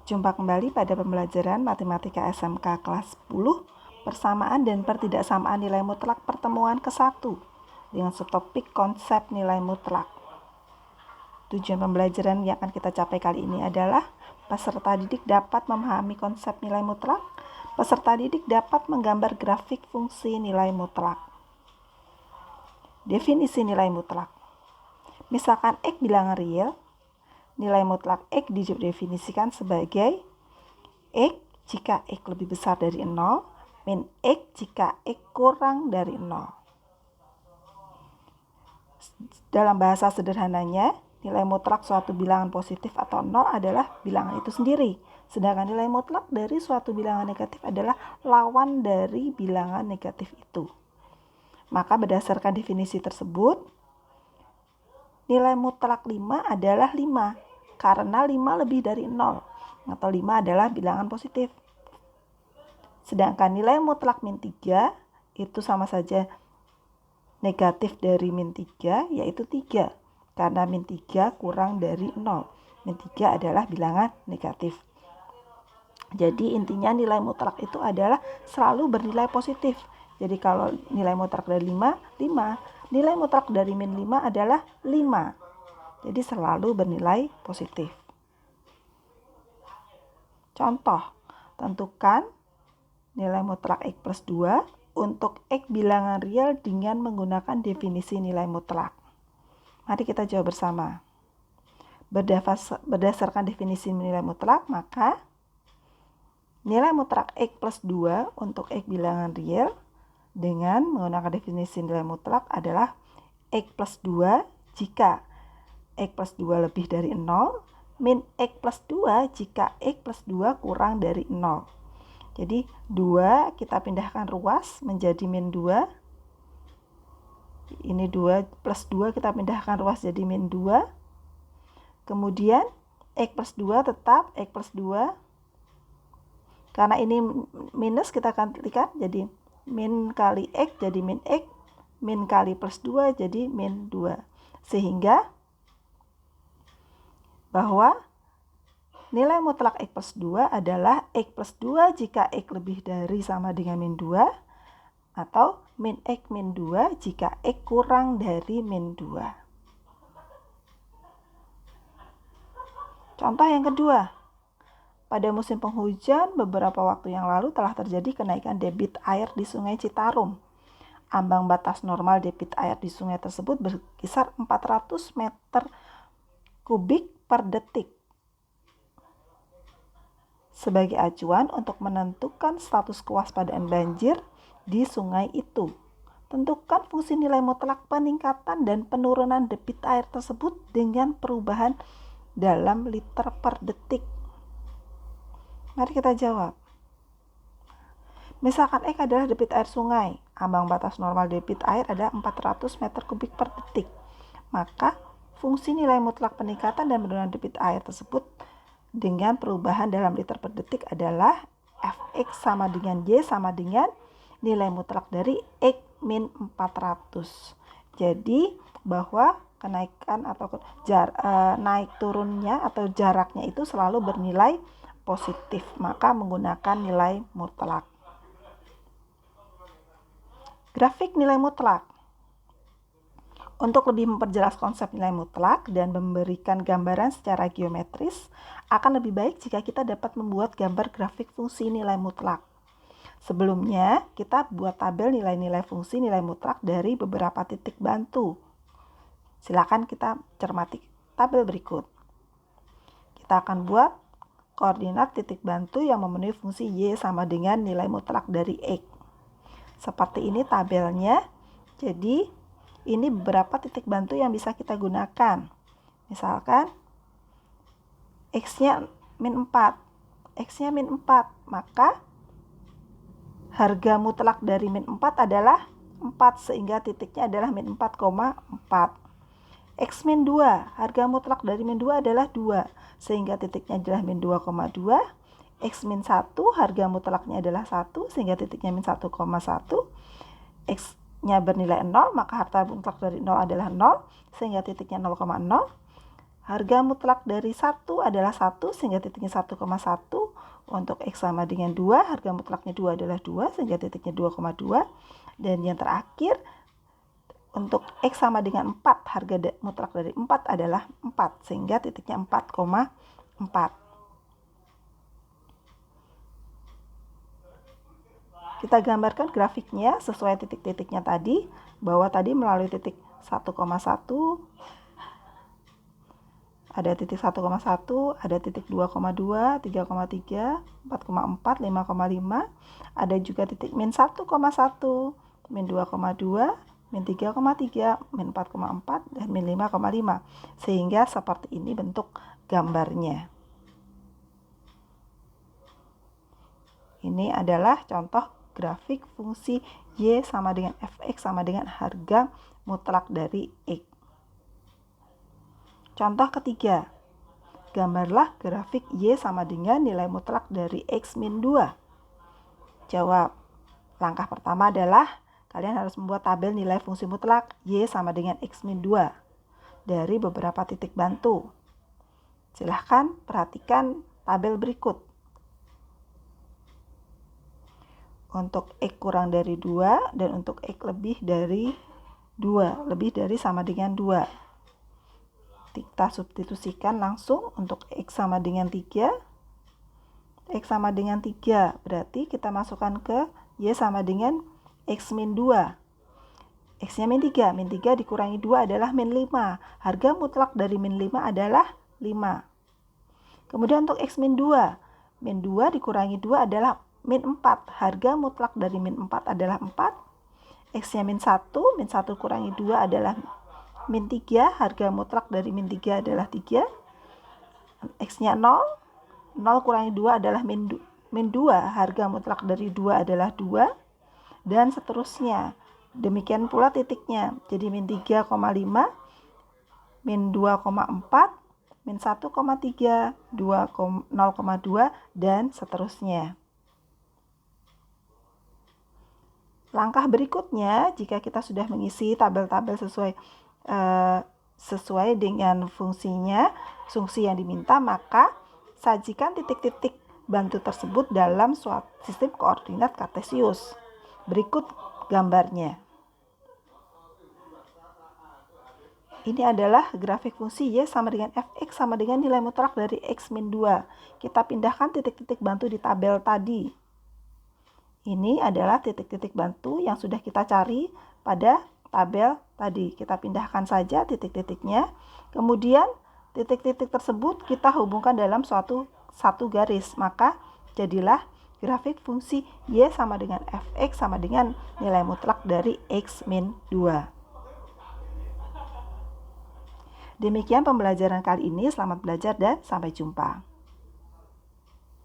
Jumpa kembali pada pembelajaran Matematika SMK kelas 10, persamaan dan pertidaksamaan nilai mutlak pertemuan ke-1 dengan subtopik konsep nilai mutlak. Tujuan pembelajaran yang akan kita capai kali ini adalah peserta didik dapat memahami konsep nilai mutlak, peserta didik dapat menggambar grafik fungsi nilai mutlak. Definisi nilai mutlak. Misalkan X bilangan real, nilai mutlak X didefinisikan sebagai X jika X lebih besar dari 0, min X jika X kurang dari 0. Dalam bahasa sederhananya, nilai mutlak suatu bilangan positif atau 0 adalah bilangan itu sendiri. Sedangkan nilai mutlak dari suatu bilangan negatif adalah lawan dari bilangan negatif itu. Maka berdasarkan definisi tersebut, nilai mutlak 5 adalah 5 karena 5 lebih dari 0 atau 5 adalah bilangan positif. Sedangkan nilai mutlak min 3 itu sama saja negatif dari min 3 yaitu 3 karena min 3 kurang dari 0. Min 3 adalah bilangan negatif. Jadi intinya nilai mutlak itu adalah selalu bernilai positif. Jadi kalau nilai mutlak dari 5, 5. Nilai mutlak dari min 5 adalah 5. Jadi selalu bernilai positif. Contoh, tentukan nilai mutlak X plus 2 untuk X bilangan real dengan menggunakan definisi nilai mutlak. Mari kita jawab bersama. Berdasarkan definisi nilai mutlak, maka nilai mutlak X plus 2 untuk X bilangan real dengan menggunakan definisi nilai mutlak adalah X plus 2 jika X plus 2 lebih dari 0, min X plus 2 jika X plus 2 kurang dari 0. Jadi 2 kita pindahkan ruas menjadi min 2. Ini 2 plus 2 kita pindahkan ruas jadi min 2. Kemudian X plus 2 tetap X plus 2. Karena ini minus kita akan kalikan jadi min kali X jadi min X, min kali plus 2 jadi min 2. Sehingga bahwa nilai mutlak X plus 2 adalah X plus 2 jika X lebih dari sama dengan min 2 atau min X min 2 jika X kurang dari min 2. Contoh yang kedua. Pada musim penghujan, beberapa waktu yang lalu telah terjadi kenaikan debit air di Sungai Citarum. Ambang batas normal debit air di sungai tersebut berkisar 400 meter kubik per detik. Sebagai acuan untuk menentukan status kewaspadaan banjir di sungai itu, tentukan fungsi nilai mutlak peningkatan dan penurunan debit air tersebut dengan perubahan dalam liter per detik. Mari kita jawab. Misalkan X adalah debit air sungai, ambang batas normal debit air adalah 400 meter kubik per detik. Maka fungsi nilai mutlak peningkatan dan penurunan debit air tersebut dengan perubahan dalam liter per detik adalah Fx sama dengan Y sama dengan nilai mutlak dari X min 400. Jadi bahwa kenaikan atau naik turunnya atau jaraknya itu selalu bernilai positif, maka menggunakan nilai mutlak. Grafik nilai mutlak. Untuk lebih memperjelas konsep nilai mutlak dan memberikan gambaran secara geometris, akan lebih baik jika kita dapat membuat gambar grafik fungsi nilai mutlak. Sebelumnya, kita buat tabel nilai-nilai fungsi nilai mutlak dari beberapa titik bantu. Silakan kita cermati tabel berikut. Kita akan buat koordinat titik bantu yang memenuhi fungsi Y sama dengan nilai mutlak dari X. Seperti ini tabelnya. Jadi ini beberapa titik bantu yang bisa kita gunakan. Misalkan X-nya min 4. X-nya min 4. Maka harga mutlak dari min 4 adalah 4 sehingga titiknya adalah min 4,4. X min 2, harga mutlak dari min 2 adalah 2, sehingga titiknya adalah min 2,2. X min 1, harga mutlaknya adalah 1, sehingga titiknya min 1,1. X-nya bernilai 0, maka harga mutlak dari 0 adalah 0, sehingga titiknya 0,0. Harga mutlak dari 1 adalah 1 sehingga titiknya 1,1. Untuk X sama dengan 2, harga mutlaknya 2 adalah 2 sehingga titiknya 2,2. Dan yang terakhir, untuk X sama dengan 4, harga mutlak dari 4 adalah 4 sehingga titiknya 4,4. Kita gambarkan grafiknya sesuai titik-titiknya tadi, bahwa tadi melalui titik 1,1, ada titik 1,1, ada titik 2,2, 3,3, 4,4, 5,5, ada juga titik min 1,1, min 2,2, min 3,3, min 4,4, dan min 5,5. Sehingga seperti ini bentuk gambarnya. Ini adalah contoh grafik fungsi Y sama dengan Fx sama dengan harga mutlak dari X. Contoh ketiga, gambarlah grafik Y sama dengan nilai mutlak dari X min 2. Jawab. Langkah pertama adalah kalian harus membuat tabel nilai fungsi mutlak Y sama dengan X min 2 dari beberapa titik bantu. Silahkan perhatikan tabel berikut. Untuk X kurang dari 2 dan untuk X lebih dari 2, lebih dari sama dengan 2. Kita substitusikan langsung. Untuk X sama dengan 3, X sama dengan 3, berarti kita masukkan ke Y sama dengan X min 2. X-nya min 3 dikurangi 2 adalah min 5. Harga mutlak dari min 5 adalah 5. Kemudian untuk X min 2, min 2 dikurangi 2 adalah min 4. Harga mutlak dari min 4 adalah 4. X-nya min 1 kurangi 2 adalah min 3. Harga mutlak dari min 3 adalah 3. X-nya 0 kurangi 2 adalah min 2. Harga mutlak dari 2 adalah 2. Dan seterusnya. Demikian pula titiknya. Jadi min 3,5, min 2,4, min 1,3, 0,2, dan seterusnya. Langkah berikutnya, jika kita sudah mengisi tabel-tabel sesuai dengan fungsinya, fungsi yang diminta, maka sajikan titik-titik bantu tersebut dalam suatu sistem koordinat kartesius. Berikut gambarnya. Ini adalah grafik fungsi Y sama dengan Fx sama dengan nilai mutlak dari X min 2. Kita pindahkan titik-titik bantu di tabel tadi. Ini adalah titik-titik bantu yang sudah kita cari pada tabel tadi. Kita pindahkan saja titik-titiknya. Kemudian titik-titik tersebut kita hubungkan dalam satu garis. Maka jadilah grafik fungsi Y sama dengan Fx sama dengan nilai mutlak dari X min 2. Demikian pembelajaran kali ini. Selamat belajar dan sampai jumpa.